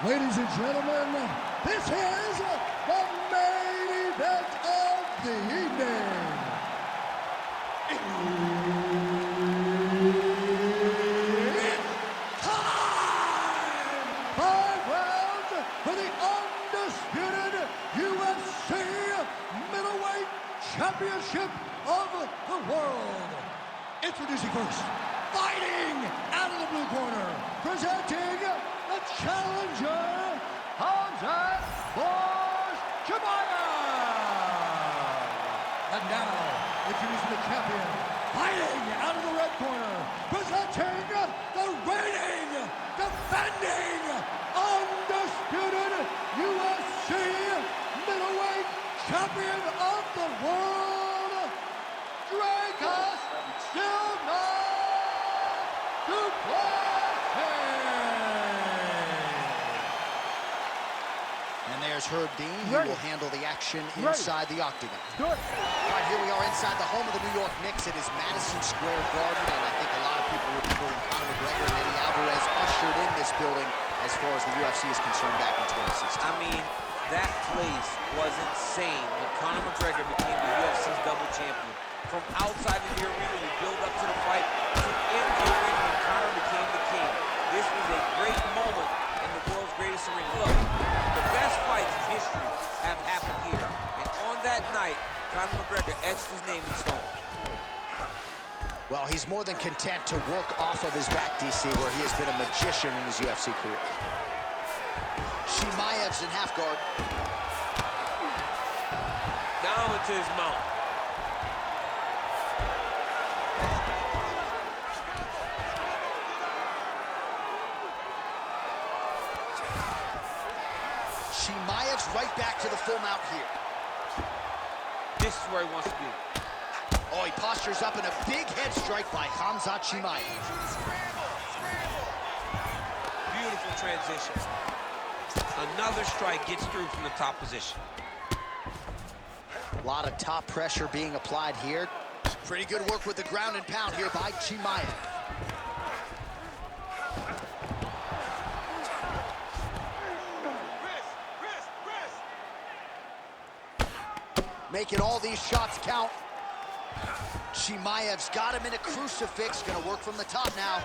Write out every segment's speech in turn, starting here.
Ladies and gentlemen, this is the main event of the evening. It's time! 5 rounds for the undisputed UFC middleweight championship of the world. Introducing first, fighting out of the blue corner, presenting the challenger, Khamzat Chimaev. And now, introducing the champion, fighting out of the red corner, presenting the reigning, defending, undisputed UFC middleweight champion of the world, Dricus Du Plesis. And there's Herb Dean, who will handle the action inside the octagon. All right, here we are inside the home of the New York Knicks. It is Madison Square Garden, and I think a lot of people would be remembering Conor McGregor and Eddie Alvarez ushered in this building as far as the UFC is concerned back in 2016. I mean, that place was insane when Conor McGregor became the UFC's double champion. From outside of the arena, we build up to the fight, to in the arena when Conor became the king. This was a great moment in the world's greatest arena. Look, the best fights in history have happened here. And on that night, Conor McGregor etched his name in stone. Well, he's more than content to work off of his back, DC, where he has been a magician in his UFC career. Chimaev's in half guard. Down into his mount. Chimaev's right back to the full mount here. This is where he wants to be. Oh, he postures up in a big head strike by Khamzat Chimaev. Beautiful transition. Another strike gets through from the top position. A lot of top pressure being applied here. Pretty good work with the ground and pound here by Chimaev. Making all these shots count. Chimaev's got him in a crucifix. Gonna work from the top now.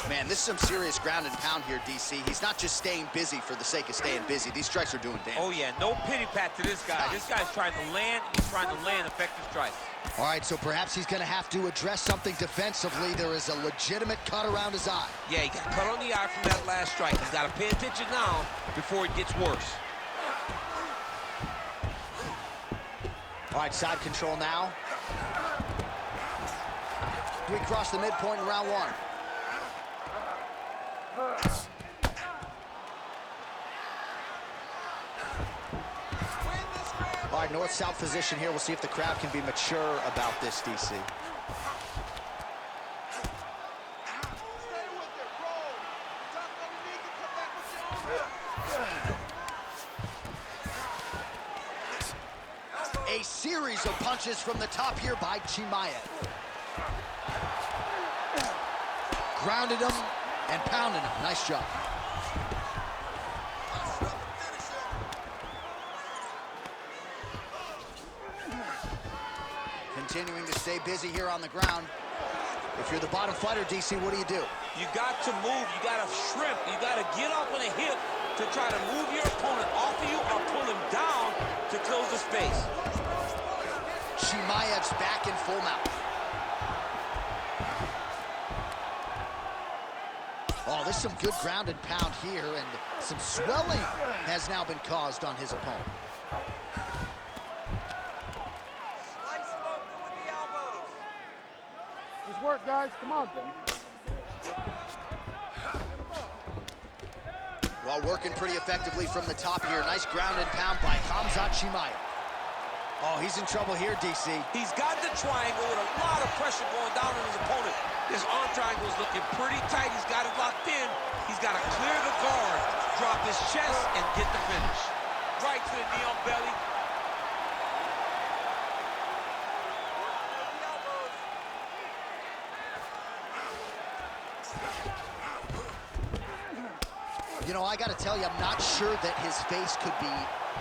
Man, this is some serious ground and pound here, DC. He's not just staying busy for the sake of staying busy. These strikes are doing damage. Oh, yeah, no pity pat to this guy. This guy's trying to land, he's trying to land effective strikes. All right, so perhaps he's gonna have to address something defensively. There is a legitimate cut around his eye. Yeah, he got cut on the eye from that last strike. He's got to pay attention now before it gets worse. All right, side control now. We cross the midpoint in round one. All right, north-south position here. We'll see if the crowd can be mature about this, DC. A series of punches from the top here by Chimaev. Grounded him and pounded him. Nice job. Continuing to stay busy here on the ground. If you're the bottom fighter, DC, what do? You got to move, you got to shrimp, you got to get up on a hip to try to move your opponent off of you or pull him down to close the space. Chimaev's back in full mount. Oh, there's some good ground and pound here, and some swelling has now been caused on his opponent. Slice him open with the elbows. Good work, guys. Come on, then. Well, working pretty effectively from the top here. Nice ground and pound by Khamzat Chimaev. Oh, he's in trouble here, DC. He's got the triangle with a lot of pressure going down on his opponent. This arm triangle is looking pretty tight. He's got it locked in. He's got to clear the guard, drop his chest, and get the finish. Right to the knee on belly. You know, I got to tell you, I'm not sure that his face could be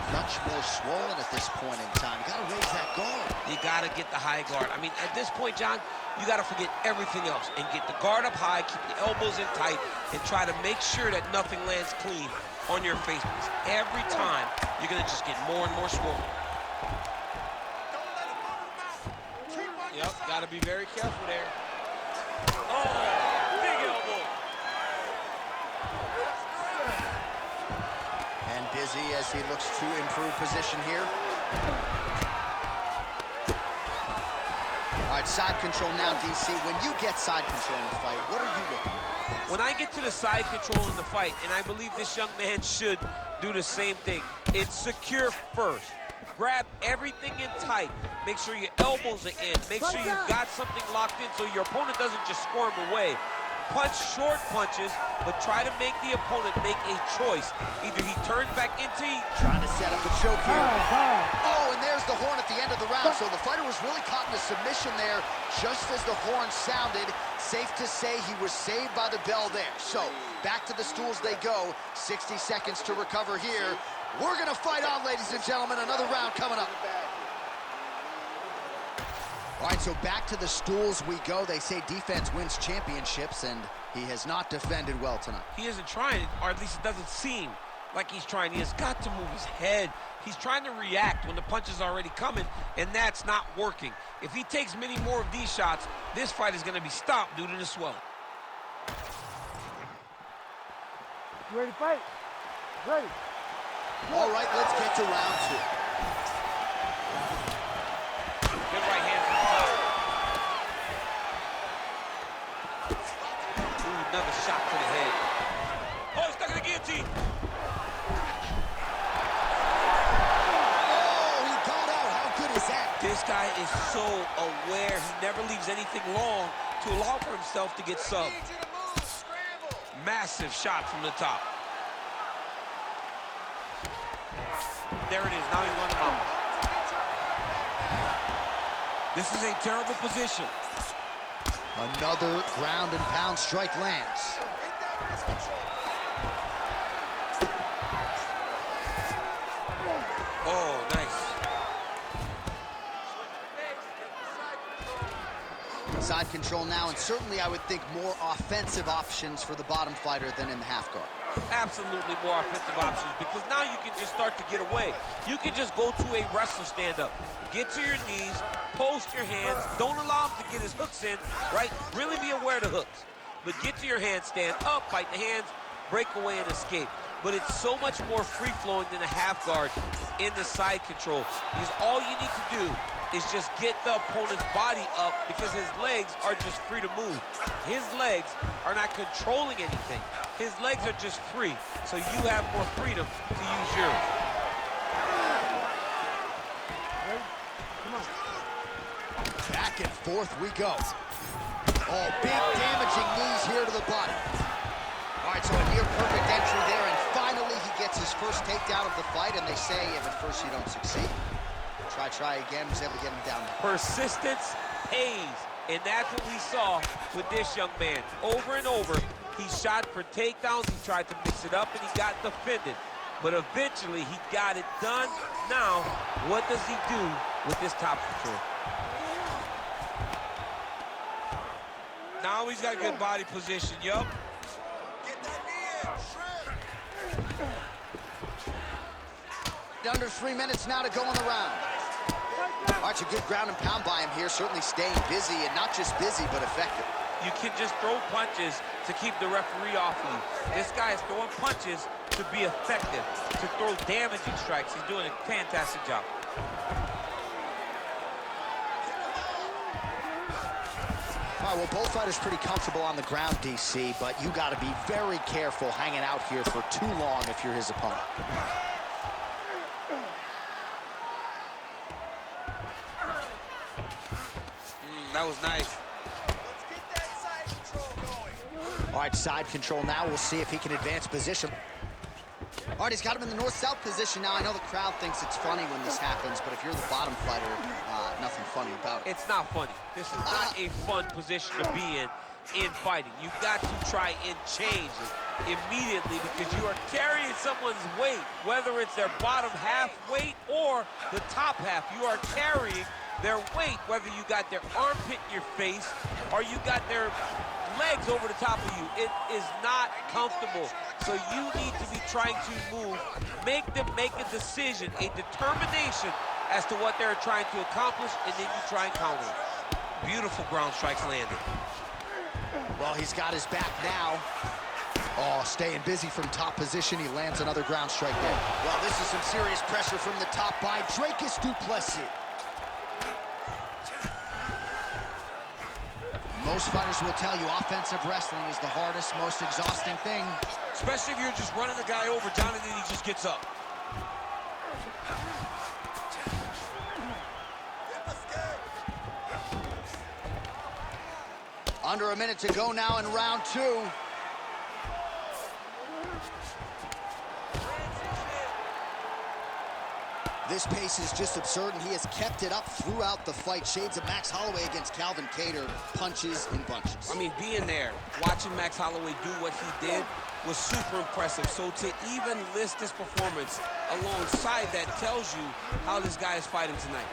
much more swollen at this point in time. You got to raise that guard. You got to get the high guard. I mean, at this point, John, you got to forget everything else and get the guard up high, keep the elbows in tight, and try to make sure that nothing lands clean on your face. Because every time, you're going to just get more and more swollen. Yep, got to be very careful there. Oh, big elbow. And busy as he looks to improve position here. All right, side control now, DC. When you get side control in the fight, what are you looking for? When I get to the side control in the fight, and I believe this young man should do the same thing, it's secure first. Grab everything in tight. Make sure your elbows are in. Make sure you've got something locked in so your opponent doesn't just squirm away. Punch short punches, but try to make the opponent make a choice. Either he turns back into you. Trying to set up a choke here. Oh, and there's the horn at the end of the round. So the fighter was really caught in a submission there just as the horn sounded. Safe to say he was saved by the bell there. So back to the stools they go. 60 seconds to recover here. We're going to fight on, ladies and gentlemen. Another round coming up. All right, so back to the stools we go. They say defense wins championships, and he has not defended well tonight. He isn't trying, or at least it doesn't seem like he's trying. He has got to move his head. He's trying to react when the punch is already coming, and that's not working. If he takes many more of these shots, this fight is going to be stopped due to the swelling. You ready to fight? Ready. All right, let's get to round two. Good right hand from the top. Ooh, another shot to the head. Oh, he's stuck in the guillotine. Oh, he got out. How good is that? This guy is so aware. He never leaves anything long to allow for himself to get subbed. Massive shot from the top. There it is. Now he's on the mount. This is a terrible position. Another ground and pound strike lands. Oh, nice. Side control now, and certainly I would think more offensive options for the bottom fighter than in the half guard. Absolutely more offensive options, because now you can just start to get away. You can just go to a wrestler stand-up. Get to your knees, post your hands, don't allow him to get his hooks in, right? Really be aware of the hooks. But get to your hands, stand up, fight the hands, break away and escape. But it's so much more free-flowing than a half guard in the side control, because all you need to do is just get the opponent's body up, because his legs are just free to move. His legs are not controlling anything. His legs are just free, so you have more freedom to use yours. Back and forth we go. Oh, big damaging knees here to the body. All right, so a near perfect entry there, and finally he gets his first takedown of the fight, and they say if at first you don't succeed, try again. Was able to get him down there. Persistence pays, and that's what we saw with this young man. Over and over, he shot for takedowns, he tried to mix it up, and he got defended. But eventually, he got it done. Now, what does he do with this top control? Now he's got good body position, yup. Get that knee in. Under 3 minutes now to go in the round. All right, a good ground and pound by him here, certainly staying busy, and not just busy, but effective. You can just throw punches to keep the referee off of you. This guy is throwing punches to be effective, to throw damaging strikes. He's doing a fantastic job. All right, well, both fighters pretty comfortable on the ground, DC, but you got to be very careful hanging out here for too long if you're his opponent. That was nice. Let's get that side control going. All right, side control now. We'll see if he can advance position. All right, he's got him in the north-south position now. I know the crowd thinks it's funny when this happens, but if you're the bottom fighter, nothing funny about it. It's not funny. This is not a fun position to be in. in fighting. You've got to try and change it immediately because you are carrying someone's weight, whether it's their bottom half weight or the top half. You are carrying their weight, whether you got their armpit in your face or you got their legs over the top of you. It is not comfortable. So you need to be trying to move, make them make a decision, a determination as to what they're trying to accomplish, and then you try and counter it. Beautiful ground strikes landed. Well, he's got his back now. Oh, staying busy from top position. He lands another ground strike there. Well, this is some serious pressure from the top by Dricus Du Plesis. Most fighters will tell you offensive wrestling is the hardest, most exhausting thing. Especially if you're just running the guy over, John, and then he just gets up. Under a minute to go now in round 2. This pace is just absurd, and he has kept it up throughout the fight. Shades of Max Holloway against Calvin Kattar, punches in bunches. I mean, being there, watching Max Holloway do what he did was super impressive. So to even list this performance alongside that tells you how this guy is fighting tonight.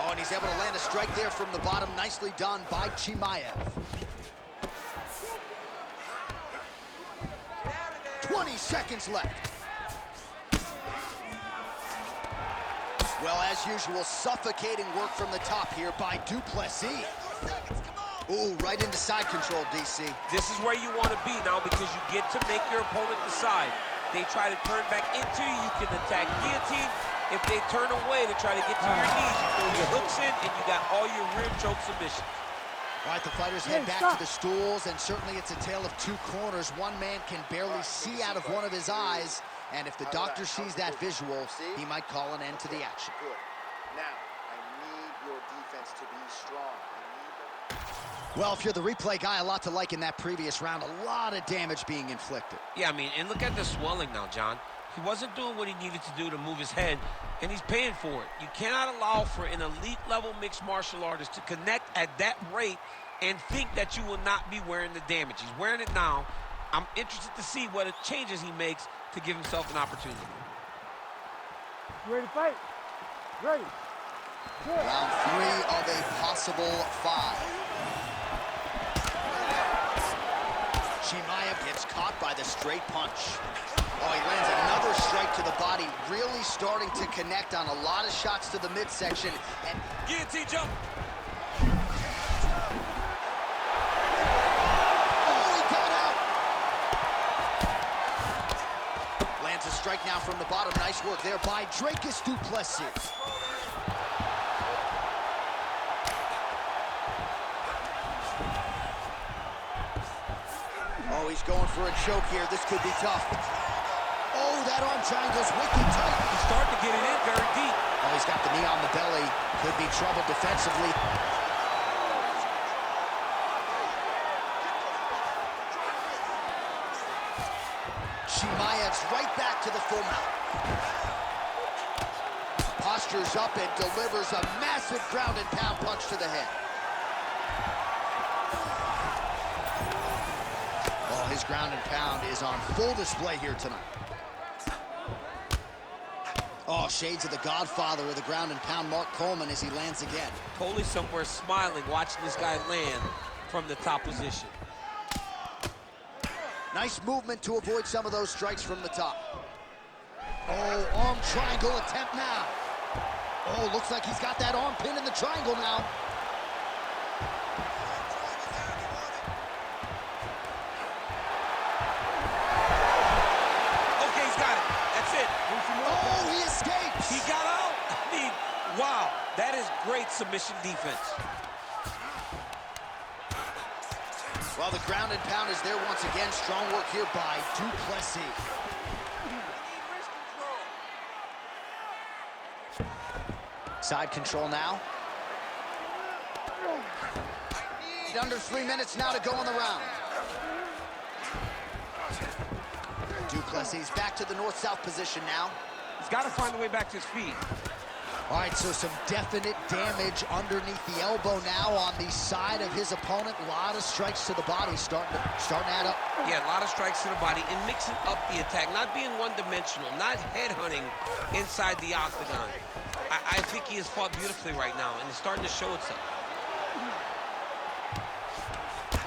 Oh, and he's able to land a strike there from the bottom. Nicely done by Chimaev. 20 seconds left. Well, as usual, suffocating work from the top here by Du Plesis. Ooh, right into side control, DC. This is where you want to be now because you get to make your opponent decide. They try to turn back into you, you can attack guillotine. If they turn away to try to get to your knees, you throw your hooks in and you got all your rear choke submissions. All right, the fighters head back to the stools, and certainly it's a tale of two corners. One man can barely see out of one of his eyes, and if the doctor sees that visual, he might call an end to the action. Good. Now, I need your defense to be strong. Well, if you're the replay guy, a lot to like in that previous round. A lot of damage being inflicted. Yeah, I mean, and look at the swelling now, John. He wasn't doing what he needed to do to move his head, and he's paying for it. You cannot allow for an elite-level mixed martial artist to connect at that rate and think that you will not be wearing the damage. He's wearing it now. I'm interested to see what changes he makes to give himself an opportunity. You ready to fight? Ready. Good. Round 3 of a possible 5. Chimaev gets caught by the straight punch. Oh, he lands another strike to the body, really starting to connect on a lot of shots to the midsection. And guillotine jump. oh, he got out. Lands a strike now from the bottom. Nice work there by Dricus Du Plesis. Oh, he's going for a choke here. This could be tough. Oh, that arm triangle's wicked tight. He's starting to get it in very deep. Oh, he's got the knee on the belly. Could be trouble defensively. Chimaev's right back to the full mount. Postures up and delivers a massive ground and pound punch to the head. Oh, his ground and pound is on full display here tonight. Oh, shades of the godfather of the ground and pound, Mark Coleman, as he lands again. Totally somewhere smiling, watching this guy land from the top position. Nice movement to avoid some of those strikes from the top. Oh, arm triangle attempt now. Oh, looks like he's got that arm pin in the triangle now. Okay, he's got it. That's it. Oh, he escapes. He got out. I mean, wow. That is great submission defense. Well, the ground and pound is there once again. Strong work here by Du Plesis. Side control now. Under 3 minutes now to go in the round. Du Plesis back to the north-south position now. He's got to find a way back to his feet. All right, so some definite damage underneath the elbow now on the side of his opponent. A lot of strikes to the body starting to add up. Yeah, a lot of strikes to the body and mixing up the attack, not being one-dimensional, not headhunting inside the octagon. I think he has fought beautifully right now, and it's starting to show itself.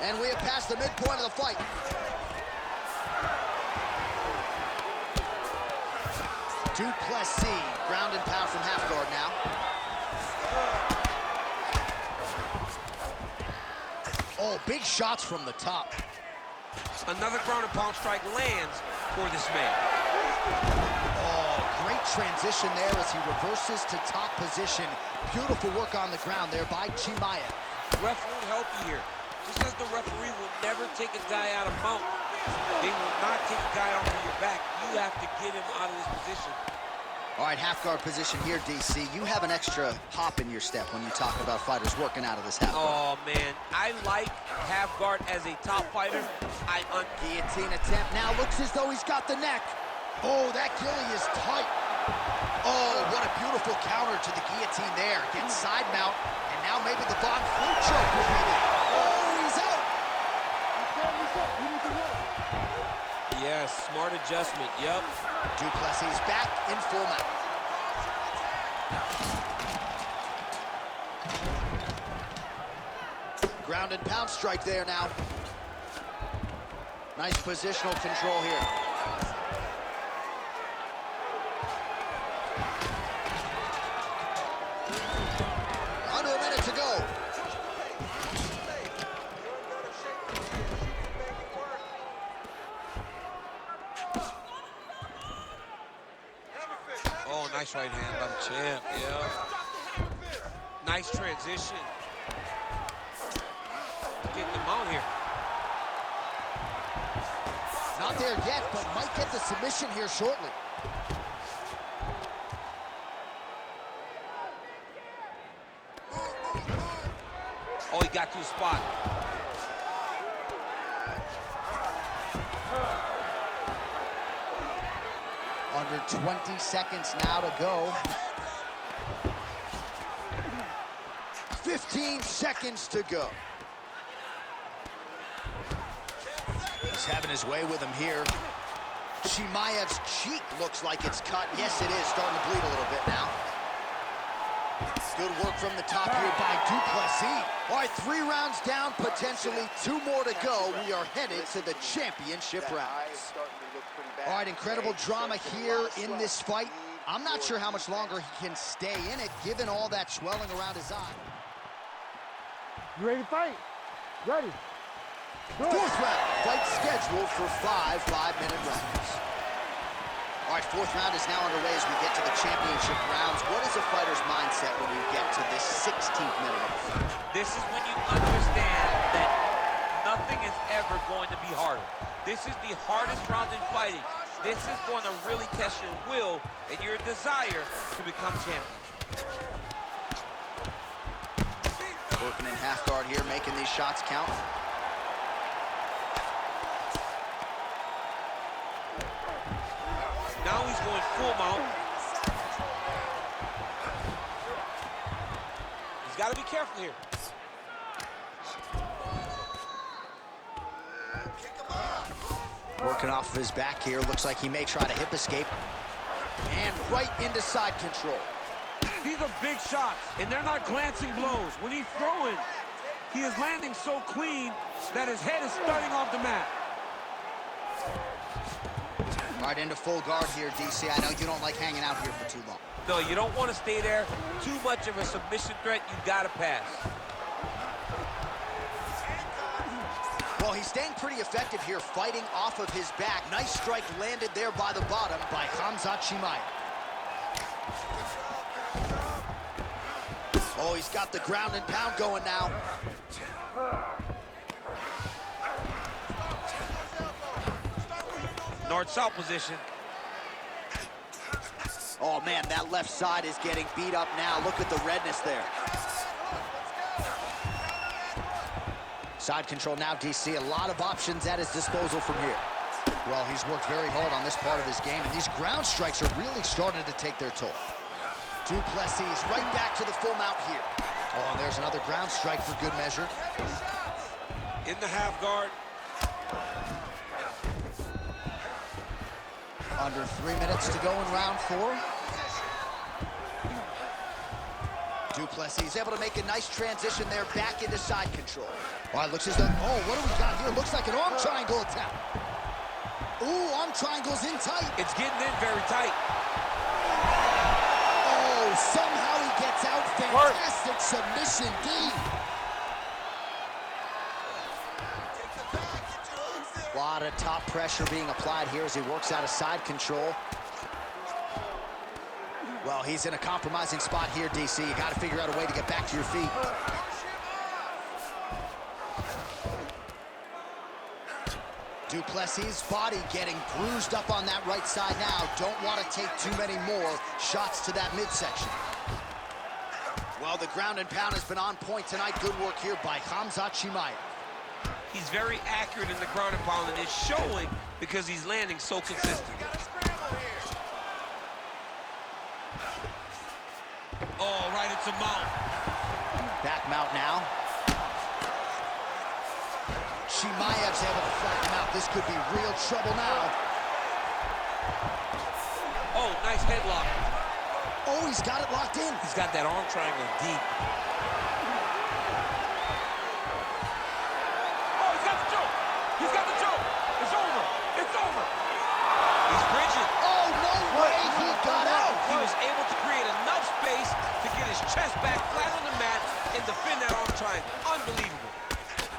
And we have passed the midpoint of the fight. Du Plesis, ground and pound from half guard now. Oh, big shots from the top. Another ground and pound strike lands for this man. Oh, great transition there as he reverses to top position. Beautiful work on the ground there by Chimaev. Referee healthy here. Just as the referee will never take a guy out of mount, they will not take a guy off of your back. You have to get him out of this position. All right, half guard position here, DC. You have an extra hop in your step when you talk about fighters working out of this half guard. Oh, man. I like half guard as a top fighter. Guillotine attempt now. Looks as though he's got the neck. Oh, that gilly is tight. Oh, what a beautiful counter to the guillotine there. Gets side mount, and now maybe the Von Flue choke will be there. Oh, he's out. Yes, smart adjustment. Yep. Du Plesis back in full mount. Ground and pound strike there now. Nice positional control here. Under a minute to go. Oh, nice right hand by the champ, yeah. Nice transition. Getting them out here. Not there yet, but might get the submission here shortly. Oh, he got to the spot. Under 20 seconds now to go. 15 seconds to go. He's having his way with him here. Chimaev's cheek looks like it's cut. Yes, it is. Starting to bleed a little bit now. Good work from the top here by Du Plesis. All right, 3 rounds down, potentially 2 more to go. We are headed to the championship rounds. All right, incredible drama here in this fight. I'm not sure how much longer he can stay in it, given all that swelling around his eye. You ready to fight? Ready. Good. 4th round. Fight scheduled for 5 5-minute rounds. All right, 4th round is now underway as we get to the championship rounds. What is a fighter's mindset when you get to this 16th minute of the fight? This is when you understand that nothing is ever going to be harder. This is the hardest round in fighting. This is going to really test your will and your desire to become champion. Working in half guard here, making these shots count. Now he's going full mount. He's got to be careful here. Working off of his back here. Looks like he may try to hip escape. And right into side control. These are big shots, and they're not glancing blows. When he's throwing, he is landing so clean that his head is starting off the mat. Right into full guard here, DC. I know you don't like hanging out here for too long. No, you don't want to stay there. Too much of a submission threat, you got to pass. Well, he's staying pretty effective here, fighting off of his back. Nice strike landed there by the bottom by Khamzat Chimaev. Oh, he's got the ground and pound going now. North-south position. Oh, man, that left side is getting beat up now. Look at the redness there. Side control now, DC. A lot of options at his disposal from here. Well, he's worked very hard on this part of his game, and these ground strikes are really starting to take their toll. Du Plesis right back to the full mount here. Oh, and there's another ground strike for good measure. In the half guard. Under 3 minutes to go in round 4. Du Plesis able to make a nice transition there back into side control. All right, looks as though, oh, what do we got here? Looks like an arm triangle attempt. Ooh, arm triangle's in tight. It's getting in very tight. Oh, somehow he gets out. Fantastic submission, D. A lot of top pressure being applied here as he works out of side control. Well, he's in a compromising spot here, DC. You got to figure out a way to get back to your feet. Du Plesis' body getting bruised up on that right side now. Don't want to take too many more shots to that midsection. Well, the ground and pound has been on point tonight. Good work here by Khamzat Chimaev. He's very accurate in the ground and pound, and it's showing because he's landing so consistent. Oh, right into mount. Back mount now. Chimaev's able to flatten him out. This could be real trouble now. Oh, nice headlock. Oh, he's got it locked in. He's got that arm triangle deep. Oh, he's got the choke. He's got the choke. It's over. It's over. He's bridging. Oh, no way. He got out. He was able to create enough space to get his chest back flat on the mat and defend that arm triangle. Unbelievable.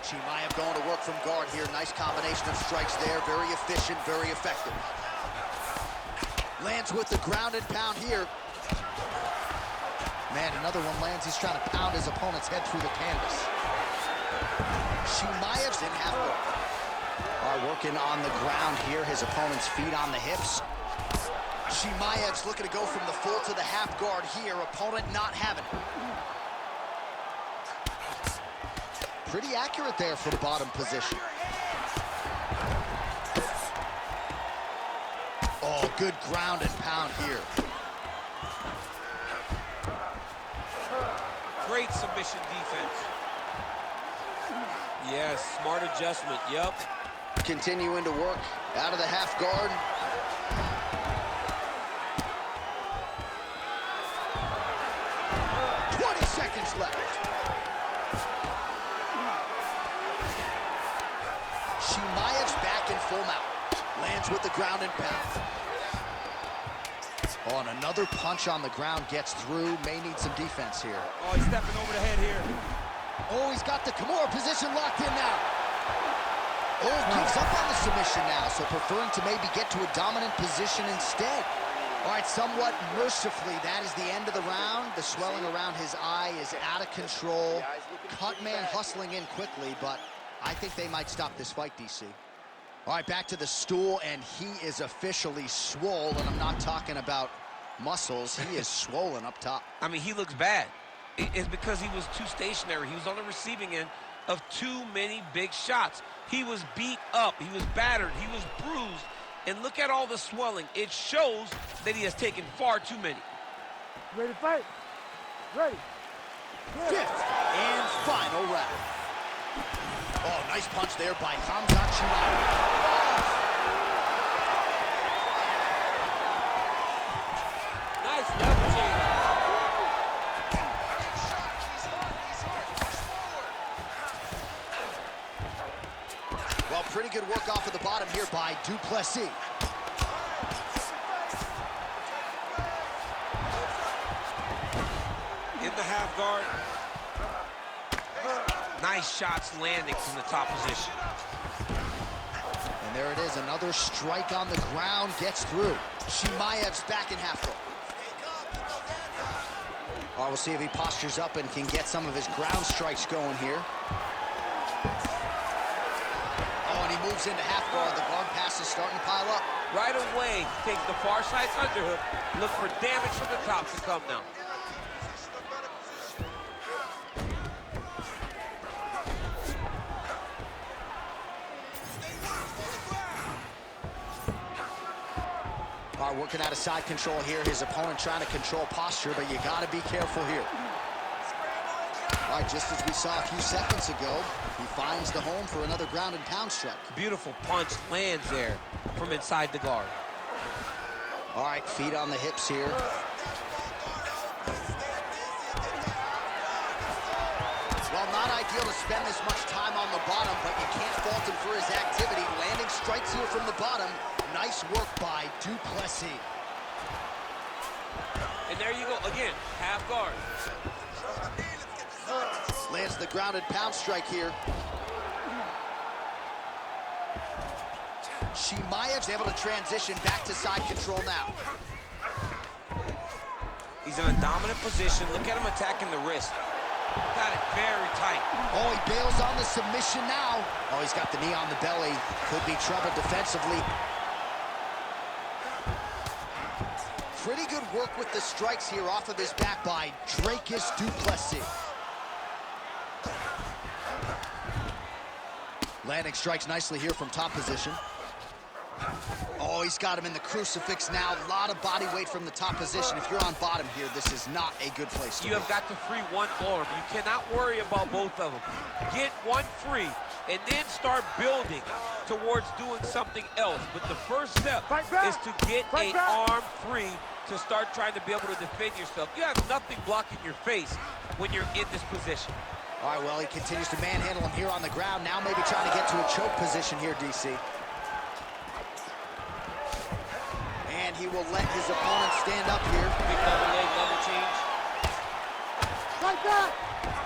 Chimaev going to work from guard here. Nice combination of strikes there. Very efficient, very effective. Lands with the ground and pound here. Man, another one lands. He's trying to pound his opponent's head through the canvas. Chimaev's in half guard. All right, working on the ground here. His opponent's feet on the hips. Chimaev's looking to go from the full to the half guard here. Opponent not having it. Pretty accurate there for the bottom position. Oh, good ground and pound here. Great submission defense. Yes, smart adjustment, yep. Continuing to work out of the half guard. Seconds left. Chimaev's back in full mount. Lands with the ground and pound. Oh, and another punch on the ground gets through. May need some defense here. Oh, he's stepping over the head here. Oh, he's got the Kimura position locked in now. Oh, gives up on the submission now, so preferring to maybe get to a dominant position instead. All right, somewhat mercifully, that is the end of the round. The swelling around his eye is out of control. Cut man hustling in quickly, but I think they might stop this fight, DC. All right, back to the stool, and he is officially swole, and I'm not talking about muscles. He is swollen up top. I mean, he looks bad. It's because he was too stationary. He was on the receiving end of too many big shots. He was beat up. He was battered. He was bruised. And look at all the swelling. It shows that he has taken far too many. Ready to fight? Ready. Fifth and final round. Oh, nice punch there by Khamzat Chimaev. Nice leveraging. Well, pretty good work off of the bottom here by Du Plesis. In the half guard. Nice shots landing from the top position. And there it is, another strike on the ground gets through. Chimaev's back in half guard. Oh, we'll see if he postures up and can get some of his ground strikes going here. Oh, and he moves into half guard. The guard pass is starting to pile up. Right away, he takes the far side underhook. Look for damage from the top to come now. All All right, working out of side control here. His opponent trying to control posture, but you got to be careful here. All right, just as we saw a few seconds ago, he finds the home for another ground and pound strike. Beautiful punch lands there from inside the guard. All right, feet on the hips here. Well, not ideal to spend this much time on the bottom, but you can't fault him for his activity. Landing strikes here from the bottom. Nice work by Du Plesis. And there you go, again, half guard. Lands the grounded pound strike here. Chimaev's able to transition back to side control now. He's in a dominant position. Look at him attacking the wrist. Got it very tight. Oh, he bails on the submission now. Oh, he's got the knee on the belly. Could be trouble defensively. Pretty good work with the strikes here off of his back by Dricus Du Plesis. Landing strikes nicely here from top position. Oh, he's got him in the crucifix now. A lot of body weight from the top position. If you're on bottom here, this is not a good place to be. You have got to free one arm. You cannot worry about both of them. Get one free, and then start building towards doing something else. But the first step is to get an arm free to start trying to be able to defend yourself. You have nothing blocking your face when you're in this position. All right, well, he continues to manhandle him here on the ground. Now maybe trying to get to a choke position here, DC. And he will let his opponent stand up here. Big double leg, double change. Like that.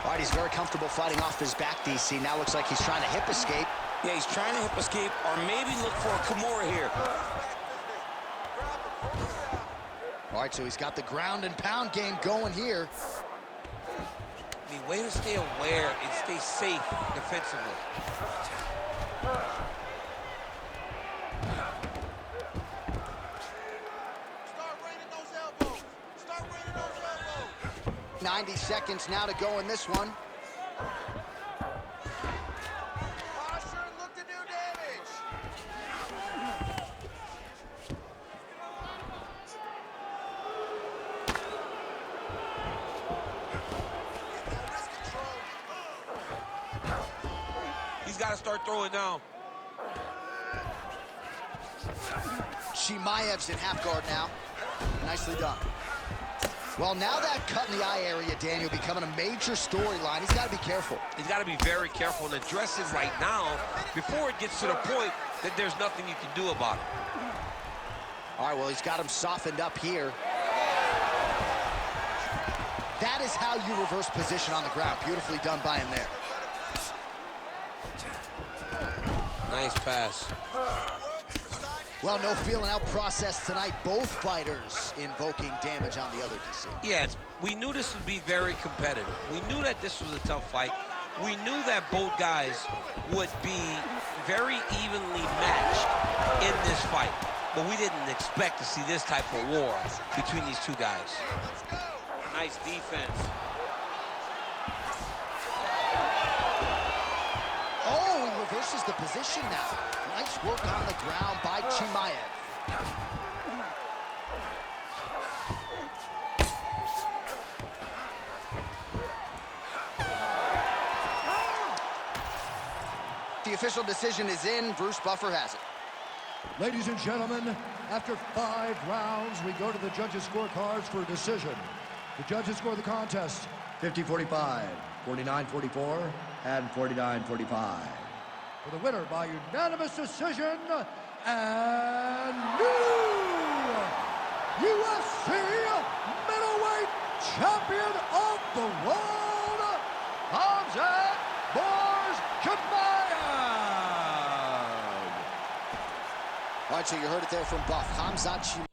All right, he's very comfortable fighting off his back, DC. Now looks like he's trying to hip escape. Yeah, he's trying to hip escape or maybe look for a Kimura here. All right, so he's got the ground and pound game going here. I mean, way to stay aware and stay safe defensively. Start raining those elbows. Start raining those elbows. 90 seconds now to go in this one. Posture, look to do damage. He's got to start throwing down. Chimaev's in half guard now. Nicely done. Well, now that cut in the eye area, Daniel, becoming a major storyline. He's got to be careful. He's got to be very careful and address it right now before it gets to the point that there's nothing you can do about it. All right, well, he's got him softened up here. That is how you reverse position on the ground. Beautifully done by him there. Nice pass. Well, no feeling out process tonight. Both fighters invoking damage on the other, DC. Yeah, we knew this would be very competitive. We knew that this was a tough fight. We knew that both guys would be very evenly matched in this fight. But we didn't expect to see this type of war between these two guys. Nice defense. Oh, he reverses the position now. Nice work on the ground by Chimaev. The official decision is in. Bruce Buffer has it. Ladies and gentlemen, after 5 rounds, we go to the judges' scorecards for a decision. The judges score the contest 50-45, 49-44, and 49-45. For the winner by unanimous decision, and new UFC middleweight champion of the world, Khamzat Chimaev. All right, so you heard it there from Buff. Khamzat Chimaev.